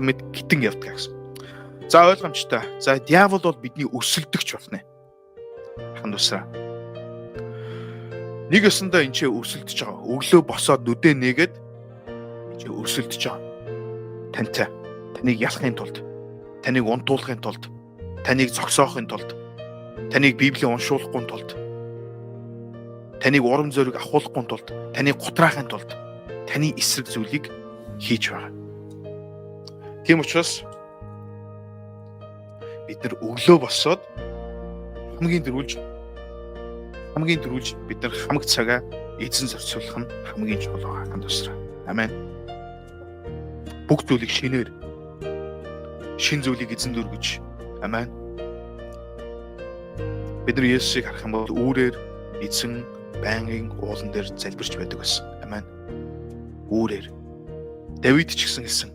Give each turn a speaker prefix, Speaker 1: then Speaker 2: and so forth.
Speaker 1: мэд гитэн явдаг гэсэн. За ойлгомжтой. За диавол бол бидний өсөлдөгч болно. Ахын дусраа. Нэг ёсондоо энэ ч өсөлдөж байгаа. Өглөө босоод нүдээ нээгээд энэ ч өсөлдөж байгаа. Тантай. Таныг ялахын тулд, таныг унтуулахын тулд, таныг зогсоохын тулд, таныг Библийг уншуулахгүй тулд, таныг урам зориг авахуулахгүй тулд, таныг гутраахын тулд, таны эсрэг зүйлийг хийж байгаа. Тийм учраас бид нар өглөө босоод хамгийн дөрвөлж бид нар хамаг цагаа эзэн зориулах нь хамгийн чухал байгаа ханд тусраа. Амен. Бүх зүйлийг шинээр шин зүйлийг эзэнд өргөж. Амен. Бид нар Есүсийг харах юм бол үүрээр эзэн байнгын уулан дээр залбирч байдаг байсан. Амен. Үүрээр Давид ч гэсэн хэлсэн.